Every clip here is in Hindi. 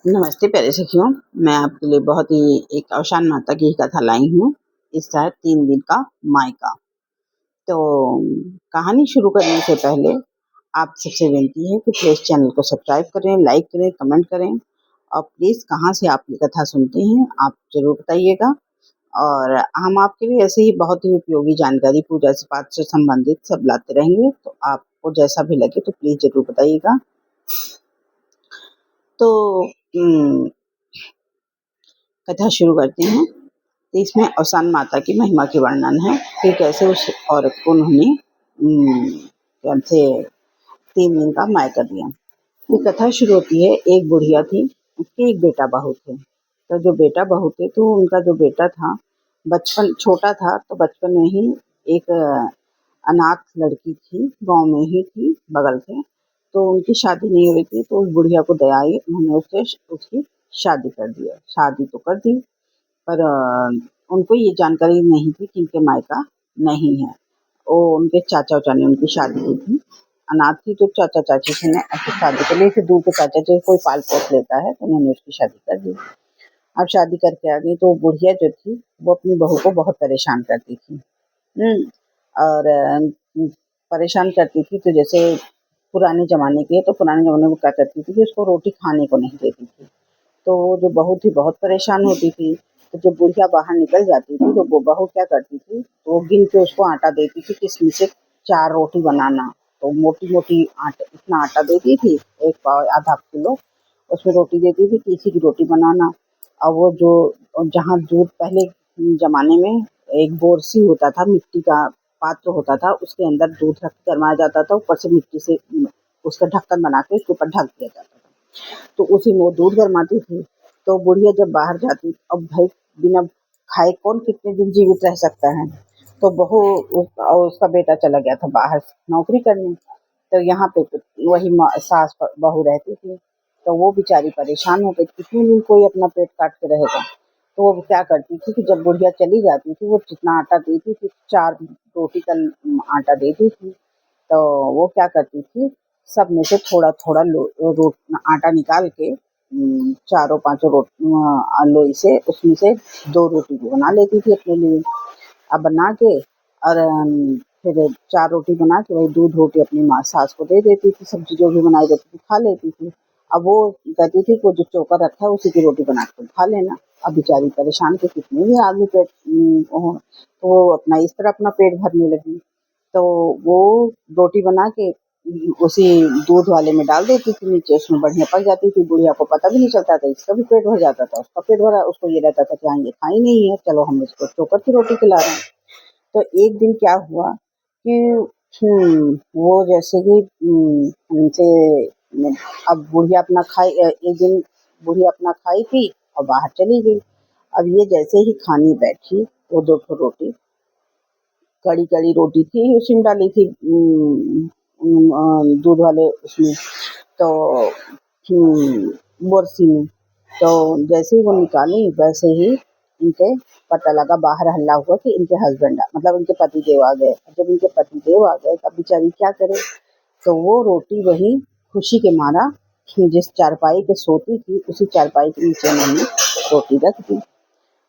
नमस्ते प्यारे सखियों, मैं आपके लिए बहुत ही एक अवसान माता की कथा लाई हूँ। इसका है 3 दिन का मायका। तो कहानी शुरू करने से पहले आप सबसे विनती है कि प्लीज़ चैनल को सब्सक्राइब करें, लाइक करें, कमेंट करें और प्लीज़ कहाँ से आप ये कथा सुनते हैं, आप ज़रूर बताइएगा। और हम आपके लिए ऐसे ही बहुत ही उपयोगी जानकारी पूजा से पाठ से संबंधित सब लाते रहेंगे, तो आपको जैसा भी लगे तो प्लीज़ ज़रूर बताइएगा। तो कथा शुरू करते हैं। तो इसमें अवसान माता की महिमा के वर्णन है कि कैसे उस औरत को उन्होंने कैसे 3 दिन का मायका दिया। ये कथा शुरू होती है, एक बुढ़िया थी, उसके एक बेटा बहू थे। तो जो बेटा बहू थे तो उनका जो बेटा था बचपन छोटा था, तो बचपन में ही एक अनाथ लड़की थी, गांव में ही थी, बगल से। तो उनकी शादी नहीं हुई थी, तो उस बुढ़िया को दया आई, उन्होंने उसकी शादी कर दिया। शादी तो कर दी, पर उनको ये जानकारी नहीं थी कि इनके मायका नहीं है। वो उनके चाचा उचा ने उनकी शादी की थी। अनाथ थी तो चाचा चाची से ने अपनी शादी कर ली। फिर दूर के चाचा जो कोई पाल पोस लेता है, तो उन्होंने उसकी शादी कर दी। अब शादी करके आ गई तो बुढ़िया जो थी वो अपनी बहू को बहुत परेशान करती थी। और परेशान करती थी, तो जैसे पुराने ज़माने की है, तो पुराने ज़माने में क्या करती थी कि उसको रोटी खाने को नहीं देती थी। तो वो जो बहू थी बहुत परेशान होती थी। तो जब बुढ़िया बाहर निकल जाती थी तो वो बहू क्या करती थी, तो वो गिन के उसको आटा देती थी कि इसमें से 4 रोटी बनाना। तो मोटी-मोटी इतना आटा देती थी, 1 पाव आधा किलो उसमें रोटी देती थी कि इसी की रोटी बनाना। और वो जो जहाँ दूध पहले ज़माने में एक बोरसी होता था, मिट्टी का पात्र होता था, उसके अंदर दूध रख के गरमाया जाता था, ऊपर से मिट्टी से उसका ढक्कन बना के उसके ऊपर ढक दिया जाता था। तो उसी में वो दूध गरमाती थी। तो बुढ़िया जब बाहर जाती, अब भाई बिना खाए कौन कितने दिन जीवित रह सकता है। तो बहू और उसका बेटा चला गया था बाहर नौकरी करने। तो यहाँ पे तो वही सास बहू रहती थी। तो वो बेचारी परेशान हो गई, कितने दिन कोई अपना पेट काट के रहेगा। तो वो क्या करती थी कि जब बुढ़िया चली जाती थी, वो जितना आटा देती थी, 4 रोटी का आटा देती थी। तो वो क्या करती थी, सब में से थोड़ा-थोड़ा आटा निकाल के चारों पाँचों लोई से उसमें से 2 रोटी भी बना लेती थी अपने लिए। अब बना के और फिर 4 रोटी बना के वही दूध रोटी अपनी सास को दे देती थी, सब्जी जो भी बनाई रहती थी खा लेती थी। अब वो कहती थी कि वो जो चोकर रखा है उसी की रोटी बना के तुम खा लेना। अब बेचारी परेशान थी, कितने भी आदमी पेट तो वो अपना इस तरह अपना पेट भरने लगी। तो वो रोटी बना के उसी दूध वाले में डाल देती थी नीचे, उसमें बढ़िया पक जाती थी। बुढ़िया को पता भी नहीं चलता था, इसका भी पेट भर जाता था, उसका पेट भरा, उसको ये रहता था कि हाँ ये खाई नहीं है, चलो हम इसको चोकर की रोटी खिला रहे हैं। तो एक दिन क्या हुआ कि वो जैसे कि उनसे अब बुढ़िया अपना एक दिन बुढ़िया अपना खाई पी और बाहर चली गई। अब ये जैसे ही खाने बैठी, वो 2 ठो रोटी, कड़ी-कड़ी रोटी थी, उसी में डाली थी दूध वाले उसमें, तो बरसी में। तो जैसे ही वो निकाली वैसे ही इनके पता लगा, बाहर हल्ला हुआ कि इनके हस्बैंड मतलब इनके पति देव आ गए। जब इनके पति देव आ गए तब बेचारी क्या करे, तो वो रोटी वही खुशी के मारा जिस चारपाई पे सोती थी उसी चारपाई के नीचे उन्होंने रोटी रख दी।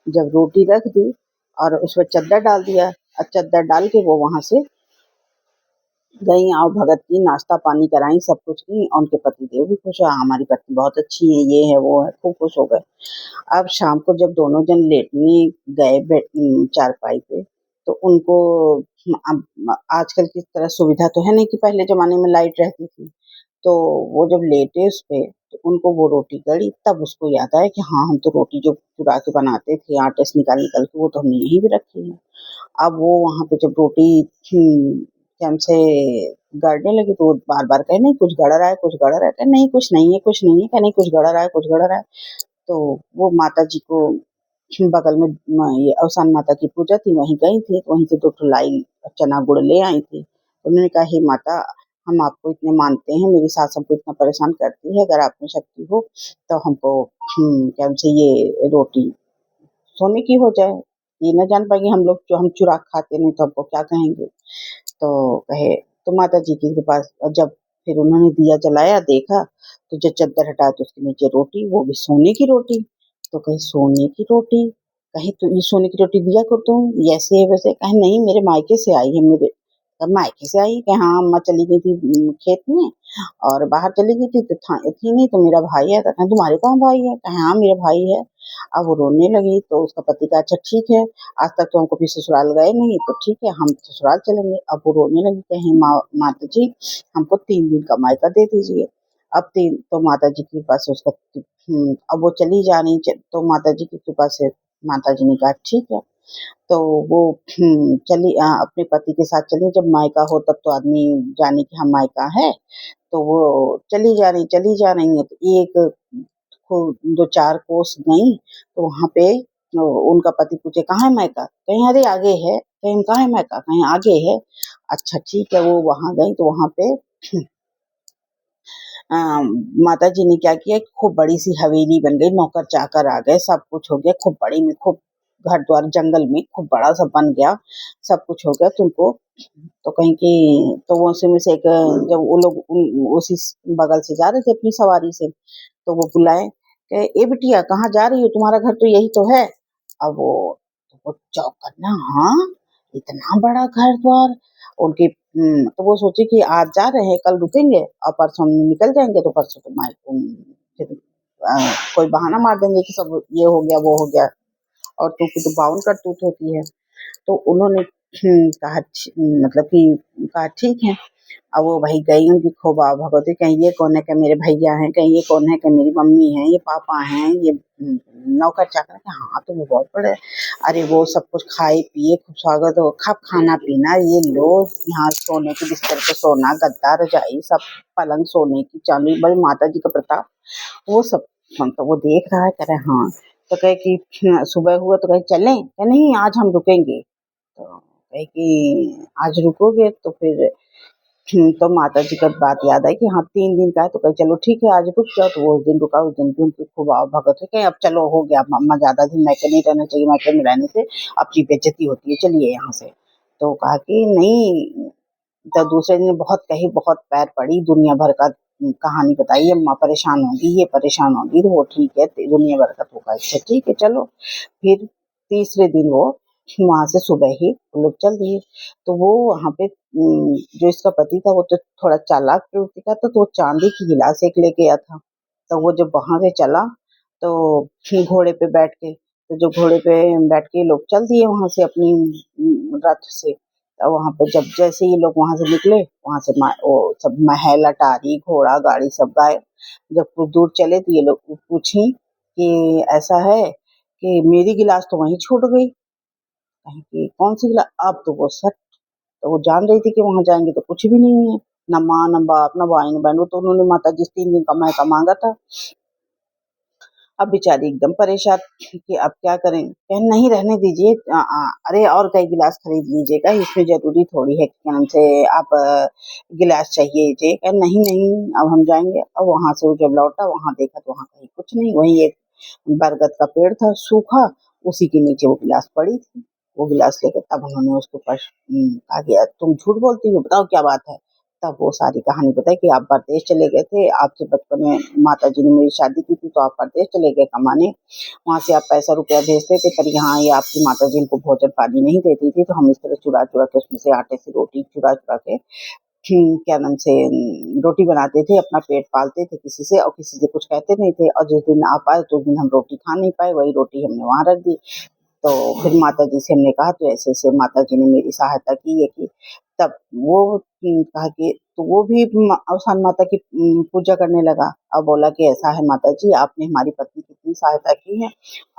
जब रोटी रख दी और उस पर चद्दर डाल दिया, और चद्दर डाल के वो वहाँ से गई और भगत की, नाश्ता पानी कराई, सब कुछ की, और उनके पतिदेव भी खुश हुए, हमारी पत्नी बहुत अच्छी है, ये है वो है, खूब खुश हो गए। अब शाम को जब दोनों जन लेटने गए चारपाई पे, तो उनको अब आजकल की तरह सुविधा तो है नहीं कि पहले ज़माने में लाइट रहती थी। तो वो जब लेटे उस पे, तो उनको वो रोटी गड़ी, तब उसको याद आया कि हाँ, हम तो रोटी जो चुरा के बनाते थे आटे से निकाल-निकाल के, वो तो हमने यहीं भी रखी है। अब वो वहाँ पे जब रोटी चमचे से गड़ने लगी, तो वो बार-बार कहे, "नहीं कुछ गड़ रहा है, कुछ गड़ रहा है।" कहे, "नहीं कुछ नहीं है, कुछ नहीं है।" कहे, "नहीं कुछ गड़ रहा है, कुछ गड़ रहा है।" तो वो माताजी को बगल में ये अवसान माता की पूजा थी, वहीं गई थी, तो वहीं से 2 ठो लाई चना गुड़ ले आई थी। उन्होंने कहा, "हे माता, हम आपको इतने मानते हैं, मेरी सास हमको इतना परेशान करती है, अगर आप में शक्ति हो तो हमको क्या हमसे ये रोटी सोने की हो जाए। ये ना जान पाएँगे हम लोग, जो हम चुरा के खाते नहीं तो हमको क्या कहेंगे।" तो कहे, तो माता जी की कृपा जब फिर उन्होंने दिया जलाया, देखा तो जब चद्दर हटाया तो उसके नीचे रोटी, वो भी सोने की रोटी। तो कहीं सोने की रोटी, कहीं तो ये सोने की रोटी दिया को तुम, ये ऐसे है वैसे, कहीं नहीं मेरे मायके से आई है, मेरे तब मायके से आई, कहीं हाँ अम्मा चली गई थी खेत में और बाहर चली गई थी तो थी नहीं, तो मेरा भाई है, तो कहीं तुम्हारे कहाँ भाई है, कहीं हाँ मेरा भाई है। अब वो रोने लगी तो उसका पति कहा अच्छा ठीक है, आज तक तो हम कभी ससुराल गए नहीं, तो ठीक है हम ससुराल चलेंगे। अब वो रोने लगी, कहीं माता जी हमको 3 दिन का मायका दे दीजिए। अब तीन तो माता जी की कृपा से उसका अब वो चली जा रही, तो माता जी की कृपा से माता जी ने कहा ठीक है। तो वो चली अपने पति के साथ चली, जब मायका हो तब तो आदमी जाने कि हम मायका है, तो वो चली जा रही है, तो एक 2-4 कोस गई, तो वहाँ पे उनका पति पूछे कहाँ है मायका, कहीं अरे आगे है, कहीं कहाँ है मायका, कहीं आगे है। अच्छा ठीक है, वो वहाँ गई तो वहाँ पे अ, माता जी ने क्या किया, खूब बड़ी सी हवेली बन गई, नौकर चाकर आ गए, सब कुछ हो गया, खूब बड़ी में खूब घर द्वार जंगल में खूब बड़ा सा बन गया, सब कुछ हो गया। तुमको तो कहीं की तो वो उसी में से एक जब वो लोग उसी बगल से जा रहे थे अपनी सवारी से, तो वो बुलाए कि ए बिटिया कहाँ जा रही हो, तुम्हारा घर तो यही तो है। अब वो चौंक ना, हाँ इतना बड़ा घर द्वार उनकी। तो वो सोची कि आज जा रहे हैं, कल रुकेंगे और परसों निकल जाएंगे, तो परसों तो फिर कोई बहाना मार देंगे कि सब ये हो गया वो हो गया, और की तो बावन करतूत होती है। तो उन्होंने कहा मतलब कि कहा ठीक है। अब वो भाई गई उनकी खूब आव भगवती, कहीं ये कौन है, कहीं मेरे भैया हैं, कहीं ये कौन है, कहीं मेरी मम्मी है, ये पापा हैं, ये नौकर चाकर है। हाँ तो वो बहुत बड़े, अरे वो सब कुछ खाए पिए खूब स्वागत हो, खूब खाना पीना, ये लो यहाँ सोने के बिस्तर पे सोना, गद्दा रजाई सब, पलंग सोने की चांदी, बड़ी माता जी का प्रताप, वो सब। हम तो वो देख रहा है, कह रहे हाँ। तो कहे कि सुबह हुआ तो कहे चलें, कहे नहीं आज हम रुकेंगे। तो कहे कि आज रुकोगे तो फिर तो माता जी का बात याद आई कि हाँ 3 दिन का है, तो कहे चलो ठीक है आज रुक जाओ, तो वो उस दिन रुका, उस दिन भी उनकी खूब आव भगत है, कहे अब चलो हो गया, अम्मा ज्यादा दिन मैके नहीं रहना चाहिए, मैके में रहने से अपनी बेइज्जती होती है, चलिए यहाँ से। तो कहा कि नहीं, तो दूसरे दिन बहुत कही, बहुत पैर पड़ी, दुनिया भर का कहानी बताई, अम्मा परेशान होगी, ये परेशान होगी, तो वो ठीक है दुनिया भर का होगा, अच्छा ठीक है चलो। फिर तीसरे दिन वो वहां से सुबह ही वो लोग चल दिए। तो वो वहां पे जो इसका पति था वो तो थोड़ा चालाक प्रवृत्ति का था, तो वो चांदी की गिलास एक लेके आया था। तो वो जब वहां से चला तो घोड़े पे बैठ के, तो जो घोड़े पे बैठ के लोग चल दिए वहां से अपनी रथ से। तो वहां पे जब जैसे ये लोग वहां से निकले, वहां से वो सब महल अटारी घोड़ा गाड़ी सब गायब। जब कुछ दूर चले तो ये लोग पूछी कि ऐसा है कि मेरी गिलास तो वहीं छूट गई, कहीं की कौन सी गिलास, अब तो वो सट, तो वो जान रही थी कि वहां जाएंगे तो कुछ भी नहीं है, न माँ न बाप न भाई न बहन, वो तो उन्होंने माता जी 3 दिन का मैका मांगा था। अब बेचारी एकदम परेशान कि अब क्या करें, कहे नहीं रहने दीजिए, अरे और कई गिलास खरीद लीजिएगा, इसमें जरूरी थोड़ी है कि हम से आप गिलास चाहिए जे, कहे नहीं नहीं अब हम जाएंगे। अब वहां से वो जब लौटा वहां देखा तो वहां कहीं कुछ नहीं, वहीं एक बरगद का पेड़ था सूखा, उसी के नीचे वो गिलास पड़ी थी। वो गिलास लेके तब उन्होंने उसके ऊपर कहा कि तुम झूठ बोलती हो, बताओ क्या बात है। तब वो सारी कहानी बताई कि आप परदेश चले गए थे, आपसे बचपन में माता जी ने मेरी शादी की थी, तो आप परदेश चले गए कमाने, वहां से आप पैसा रुपया भेजते थे, पर यहाँ ये आपकी माता जी इनको भोजन पानी नहीं देती थी, तो हम इस तरह चुरा चुरा के उसमें से आटे से रोटी चुरा चुरा के क्या नाम से रोटी बनाते थे, अपना पेट पालते थे किसी से, और किसी से कुछ कहते नहीं थे, और जिस दिन आप आए तो उस दिन हम रोटी खा नहीं पाए, वही रोटी हमने वहां रख दी। तो फिर माता जी से हमने कहा तो ऐसे ऐसे माता जी ने मेरी सहायता की है कि, तब वो कहा कि तो वो भी अवसान माता की पूजा करने लगा और बोला कि ऐसा है माता जी आपने हमारी पत्नी की इतनी सहायता की है,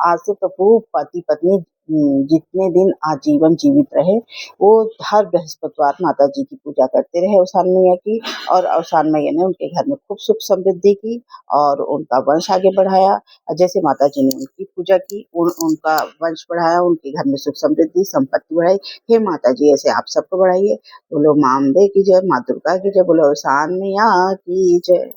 आज से तो वो पति पत्नी जितने दिन आजीवन जीवित रहे, वो हर बृहस्पतिवार माता जी की पूजा करते रहे अवसान मैया की, और अवसान मैया ने उनके घर में खूब सुख समृद्धि की और उनका वंश आगे बढ़ाया। जैसे माता जी ने उनकी पूजा की, उनका वंश बढ़ाया, उनके घर में सुख समृद्धि संपत्ति बढ़ाई। हे माता जी ऐसे आप सबको बढ़ाइए। बोलो माँ अम्बे की जय, माँ दुर्गा की जय, बोलो अवसान मैया की जय।